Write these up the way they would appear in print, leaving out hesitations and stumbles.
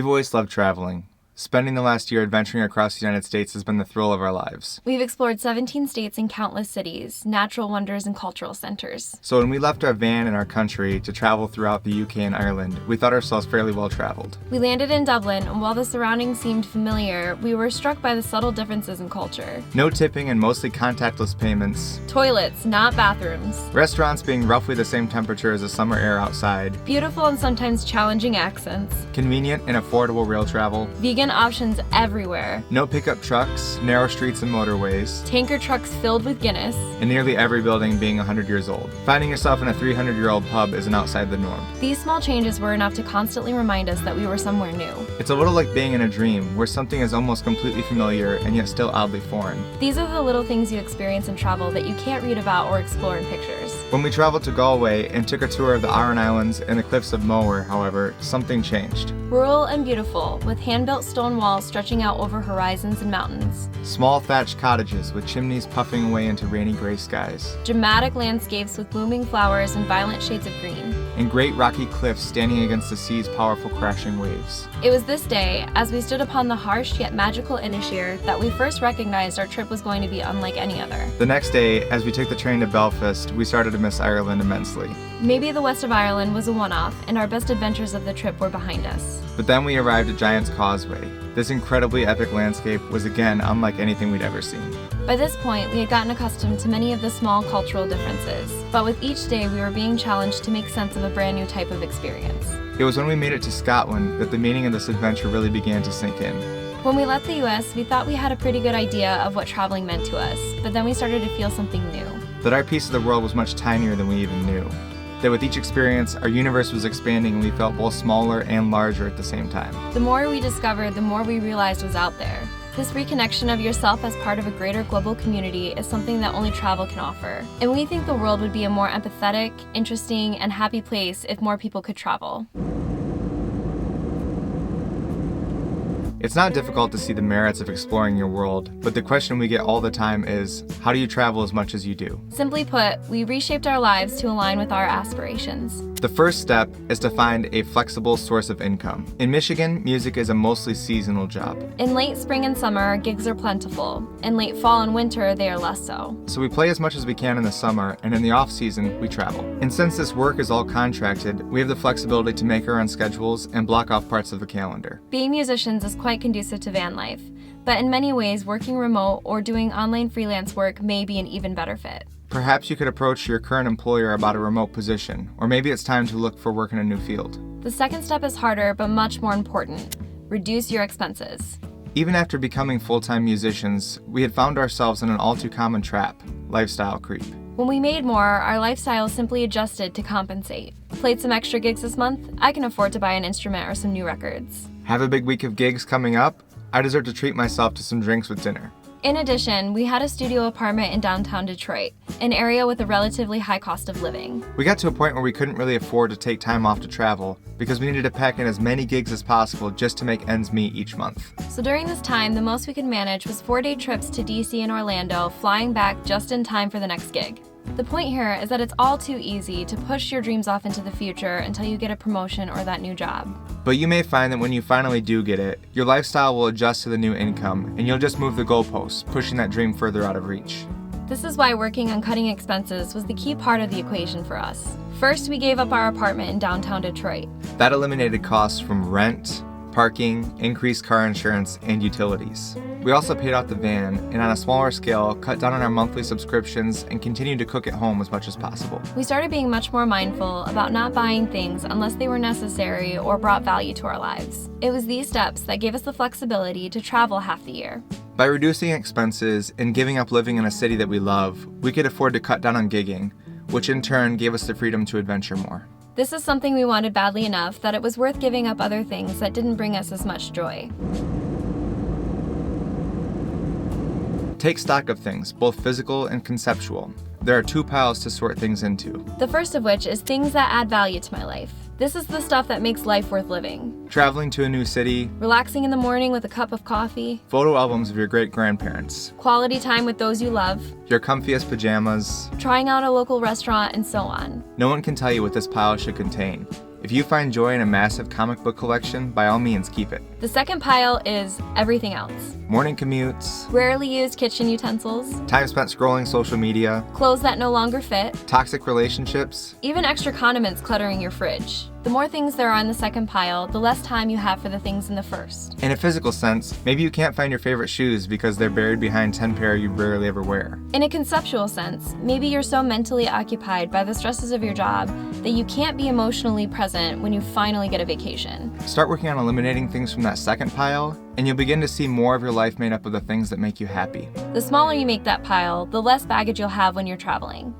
We've always loved traveling. Spending the last year adventuring across the United States has been the thrill of our lives. We've explored 17 states and countless cities, natural wonders, and cultural centers. So when we left our van and our country to travel throughout the UK and Ireland, we thought ourselves fairly well traveled. We landed in Dublin, and while the surroundings seemed familiar, we were struck by the subtle differences in culture. No tipping and mostly contactless payments. Toilets, not bathrooms. Restaurants being roughly the same temperature as the summer air outside. Beautiful and sometimes challenging accents. Convenient and affordable rail travel. Vegan options everywhere. No pickup trucks, narrow streets and motorways. Tanker trucks filled with Guinness. And nearly every building being 100 years old. Finding yourself in a 300-year-old pub isn't outside the norm. These small changes were enough to constantly remind us that we were somewhere new. It's a little like being in a dream, where something is almost completely familiar and yet still oddly foreign. These are the little things you experience in travel that you can't read about or explore in pictures. When we traveled to Galway and took a tour of the Aran Islands and the Cliffs of Moher, however, something changed. Rural and beautiful, with hand-built stone walls stretching out over horizons and mountains. Small thatched cottages with chimneys puffing away into rainy gray skies. Dramatic landscapes with blooming flowers and violent shades of green. And great rocky cliffs standing against the sea's powerful crashing waves. It was this day, as we stood upon the harsh yet magical Inisheer, that we first recognized our trip was going to be unlike any other. The next day, as we took the train to Belfast, we started to miss Ireland immensely. Maybe the west of Ireland was a one-off, and our best adventures of the trip were behind us. But then we arrived at Giant's Causeway. This incredibly epic landscape was again unlike anything we'd ever seen. By this point, we had gotten accustomed to many of the small cultural differences, but with each day we were being challenged to make sense of a brand new type of experience. It was when we made it to Scotland that the meaning of this adventure really began to sink in. When we left the US, we thought we had a pretty good idea of what traveling meant to us, but then we started to feel something new. That our piece of the world was much tinier than we even knew. That with each experience, our universe was expanding and we felt both smaller and larger at the same time. The more we discovered, the more we realized was out there. This reconnection of yourself as part of a greater global community is something that only travel can offer. And we think the world would be a more empathetic, interesting, and happy place if more people could travel. It's not difficult to see the merits of exploring your world, but the question we get all the time is, how do you travel as much as you do? Simply put, we reshaped our lives to align with our aspirations. The first step is to find a flexible source of income. In Michigan, music is a mostly seasonal job. In late spring and summer, gigs are plentiful. In late fall and winter, they are less so. So we play as much as we can in the summer, and in the off-season, we travel. And since this work is all contracted, we have the flexibility to make our own schedules and block off parts of the calendar. Being musicians is quite conducive to van life, but in many ways, working remote or doing online freelance work may be an even better fit. Perhaps you could approach your current employer about a remote position, or maybe it's time to look for work in a new field. The second step is harder, but much more important. Reduce your expenses. Even after becoming full-time musicians, we had found ourselves in an all-too-common trap: lifestyle creep. When we made more, our lifestyle simply adjusted to compensate. Played some extra gigs this month? I can afford to buy an instrument or some new records. Have a big week of gigs coming up? I deserve to treat myself to some drinks with dinner. In addition, we had a studio apartment in downtown Detroit, an area with a relatively high cost of living. We got to a point where we couldn't really afford to take time off to travel because we needed to pack in as many gigs as possible just to make ends meet each month. So during this time, the most we could manage was 4-day trips to DC and Orlando, flying back just in time for the next gig. The point here is that it's all too easy to push your dreams off into the future until you get a promotion or that new job. But you may find that when you finally do get it, your lifestyle will adjust to the new income and you'll just move the goalposts, pushing that dream further out of reach. This is why working on cutting expenses was the key part of the equation for us. First, we gave up our apartment in downtown Detroit. That eliminated costs from rent, parking, increased car insurance, and utilities. We also paid off the van, and on a smaller scale, cut down on our monthly subscriptions and continued to cook at home as much as possible. We started being much more mindful about not buying things unless they were necessary or brought value to our lives. It was these steps that gave us the flexibility to travel half the year. By reducing expenses and giving up living in a city that we love, we could afford to cut down on gigging, which in turn gave us the freedom to adventure more. This is something we wanted badly enough that it was worth giving up other things that didn't bring us as much joy. Take stock of things, both physical and conceptual. There are 2 piles to sort things into. The first of which is things that add value to my life. This is the stuff that makes life worth living. Traveling to a new city, Relaxing in the morning with a cup of coffee, photo albums of your great-grandparents, quality time with those you love, your comfiest pajamas. trying out a local restaurant, and so on. No one can tell you what this pile should contain. If you find joy in a massive comic book collection, by all means, keep it. The second pile is everything else. Morning commutes, Rarely used kitchen utensils, time spent scrolling social media, clothes that no longer fit, toxic relationships, even extra condiments cluttering your fridge. The more things there are in the second pile, the less time you have for the things in the first. In a physical sense, maybe you can't find your favorite shoes because they're buried behind 10 pair you rarely ever wear. In a conceptual sense, maybe you're so mentally occupied by the stresses of your job that you can't be emotionally present when you finally get a vacation. Start working on eliminating things from that second pile, and you'll begin to see more of your life made up of the things that make you happy. The smaller you make that pile, the less baggage you'll have when you're traveling.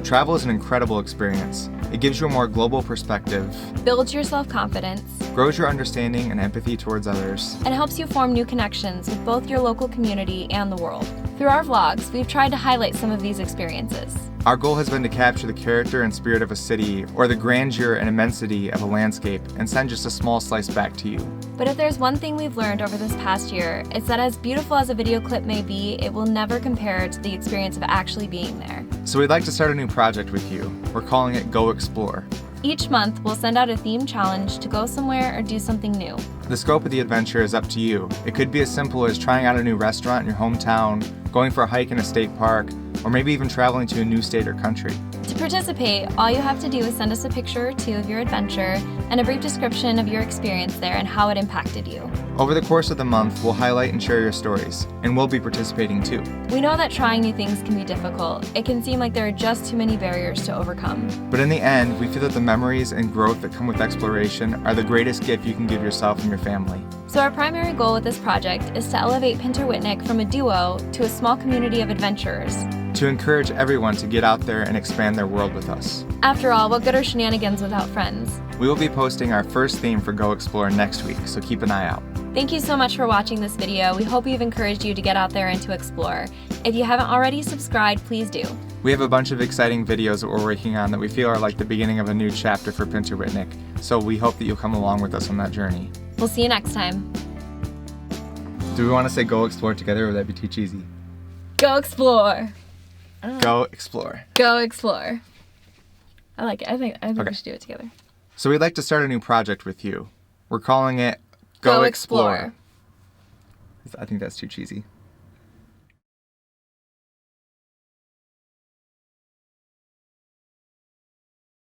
Travel is an incredible experience. It gives you a more global perspective, Builds your self-confidence, grows your understanding and empathy towards others, and helps you form new connections with both your local community and the world. Through our vlogs, we've tried to highlight some of these experiences. Our goal has been to capture the character and spirit of a city or the grandeur and immensity of a landscape and send just a small slice back to you. But if there's one thing we've learned over this past year, it's that as beautiful as a video clip may be, it will never compare to the experience of actually being there. So we'd like to start a new project with you. We're calling it Go Explore. Each month, we'll send out a themed challenge to go somewhere or do something new. The scope of the adventure is up to you. It could be as simple as trying out a new restaurant in your hometown, going for a hike in a state park, or maybe even traveling to a new state or country. To participate, all you have to do is send us a picture or two of your adventure and a brief description of your experience there and how it impacted you. Over the course of the month, we'll highlight and share your stories, and we'll be participating too. We know that trying new things can be difficult. It can seem like there are just too many barriers to overcome. But in the end, we feel that the memories and growth that come with exploration are the greatest gift you can give yourself and your family. So our primary goal with this project is to elevate Pinter Whitnick from a duo to a small community of adventurers. To encourage everyone to get out there and expand their world with us. After all, what good are shenanigans without friends? We will be posting our first theme for Go Explore next week, so keep an eye out. Thank you so much for watching this video. We hope we've encouraged you to get out there and to explore. If you haven't already subscribed, please do. We have a bunch of exciting videos that we're working on that we feel are like the beginning of a new chapter for Pinter Whitnick, so we hope that you'll come along with us on that journey. We'll see you next time. Do we want to say Go Explore together, or would that be too cheesy? Go explore. Go Explore. Go explore. I like it. I think Okay. we should do it together. So we'd like to start a new project with you. We're calling it Go Explore. I think that's too cheesy.